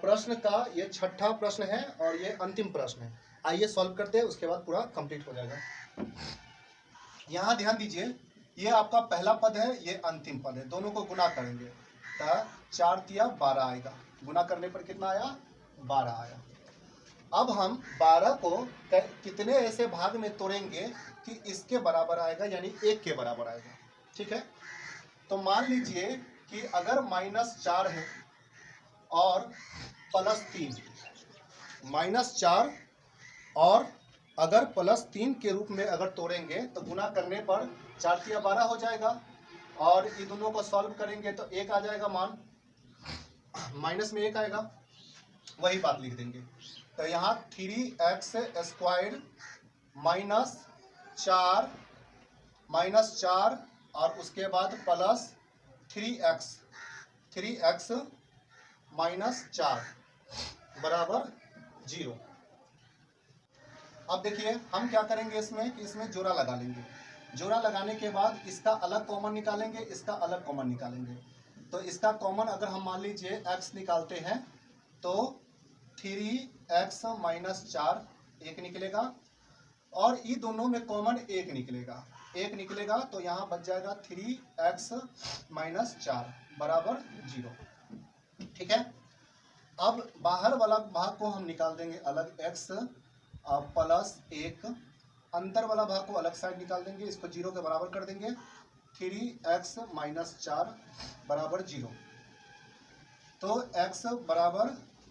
प्रश्न का ये छठा प्रश्न है और ये अंतिम प्रश्न है। आइए सॉल्व करते हैं, उसके बाद पूरा कंप्लीट हो जाएगा। यहाँ ध्यान दीजिए, ये आपका पहला पद है, ये अंतिम पद है, दोनों को गुना करेंगे तो 4 तिया 12 आएगा। गुना करने पर कितना आया? 12 आया। अब हम 12 को कितने ऐसे भाग में तोड़ेंगे कि इसके बराबर आएगा, यानी 1 के बराबर आएगा। ठीक है, तो मान लीजिए कि अगर -4 है और +3, -4 और अगर +3 के रूप में अगर तोड़ेंगे तो गुना करने पर 4 तिया 12 हो जाएगा, और ये दोनों को सॉल्व करेंगे तो 1 आ जाएगा, मान माइनस में 1 आएगा, वही बात लिख देंगे। तो यहाँ 3x² -4 और उसके बाद प्लस 3x -4 बराबर 0। अब देखिए हम क्या करेंगे इसमें कि इसमें जोड़ा लगा लेंगे। जोड़ा लगाने के बाद इसका अलग कॉमन निकालेंगे, इसका अलग कॉमन निकालेंगे। तो इसका कॉमन अगर हम मान लीजिए x निकालते हैं तो 3x -4 1 निकलेगा, और ये दोनों में कॉमन 1 निकलेगा, तो यहाँ बच जाएगा 3x -4 बराबर 0। ठीक है, अब बाहर वाला भाग को हम निकाल देंगे अलग, x +1, अंदर वाला भाग को अलग साइड निकाल देंगे, इसको 0 के बराबर कर देंगे, 3x -4 बराबर 0। तो x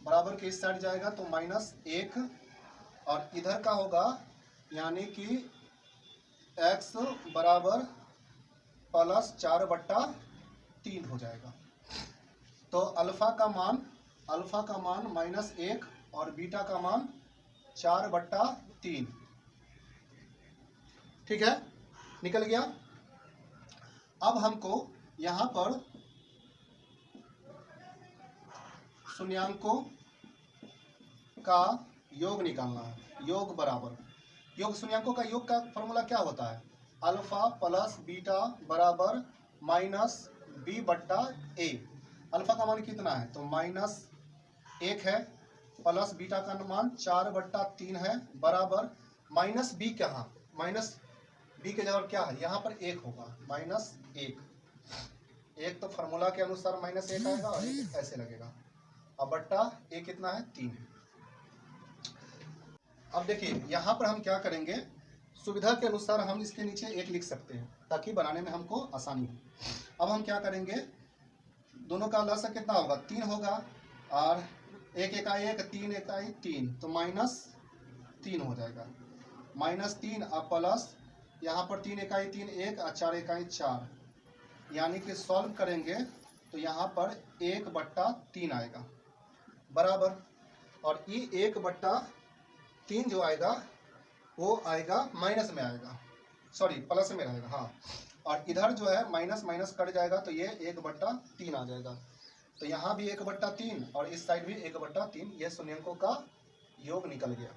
बराबर के इस साइड जाएगा तो -1, और इधर का होगा यानी कि x बराबर +4/3 हो जाएगा। तो अल्फा का मान -1 और बीटा का मान 4/3। ठीक है, निकल गया। अब हमको यहाँ पर शून्यांकों का योग निकालना है। योग शून्यांकों का योग का फॉर्मूला क्या होता है? अल्फा प्लस बीटा बराबर -b/a। अल्फा का मान कितना है? तो -1 है, प्लस बीटा का मान 4/3 है, बराबर -b। कहाँ -b के जगह क्या है? यहाँ पर 1 होगा, -1। एक तो फार्मूला के अनुसार -1 आएगा और एक ऐसे लगेगा। अब बट्टा a कितना है? 3 है। अब देखिए यहाँ पर हम क्या करेंगे, सुविधा के अनुसार हम इसके नीचे 1 लिख सकते हैं ताकि बनाने में हमको आसानी हो। अब हम क्या करेंगे, दोनों का लसागु कितना होगा? 3 होगा, और 1 इकाई 1 3 इकाई 3, तो -3 हो जाएगा। -3 और प्लस यहाँ पर 3 इकाई 3 1 और 4 इकाई 4, यानी कि सॉल्व करेंगे तो यहाँ पर 1/3 आएगा, बराबर। और ये 1/3 जो आएगा वो आएगा माइनस में आएगा, सॉरी प्लस में रहेगा, हाँ। और इधर जो है माइनस कट जाएगा तो ये 1/3 आ जाएगा। तो यहाँ भी 1/3 और इस साइड भी 1/3, ये शून्यांकों का योग निकल गया।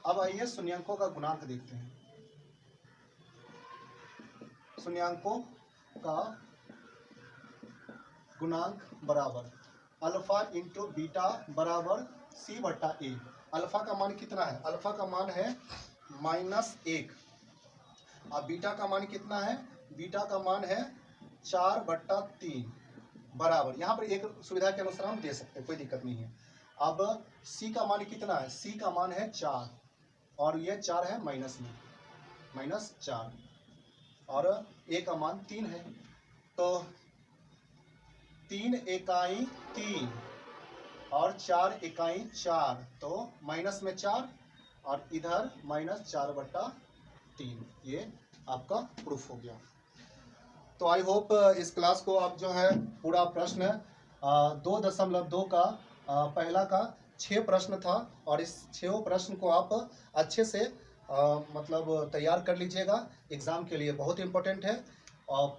अब आइए शून्यांकों का गुणांक देखते हैं। शून्यांकों का गुणांक बराबर अल्फा इंटू बीटा बराबर c/a। अल्फा का मान कितना है? अल्फा का मान है -1, और बीटा का मान कितना है? बीटा का मान है 4/3 बराबर। यहाँ पर एक सुविधा के अनुसार हम दे सकते हैं, कोई दिक्कत नहीं है। अब c का मान कितना है? c का मान है 4, और ये 4 है माइनस में, -4, और a का मान 3 है। तो 3 इकाई 3 और 4 इकाई 4, तो माइनस में 4 और इधर -4/3। ये आपका प्रूफ हो गया। तो आई होप इस क्लास को आप जो है पूरा प्रश्न 2.2 का पहला का 6 प्रश्न था, और इस 6 प्रश्न को आप अच्छे से मतलब तैयार कर लीजिएगा, एग्ज़ाम के लिए बहुत इम्पोर्टेंट है। आप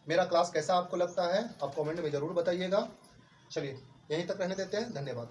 मेरा क्लास कैसा आपको लगता है आप कमेंट में ज़रूर बताइएगा। चलिए यहीं तक रहने देते हैं, धन्यवाद।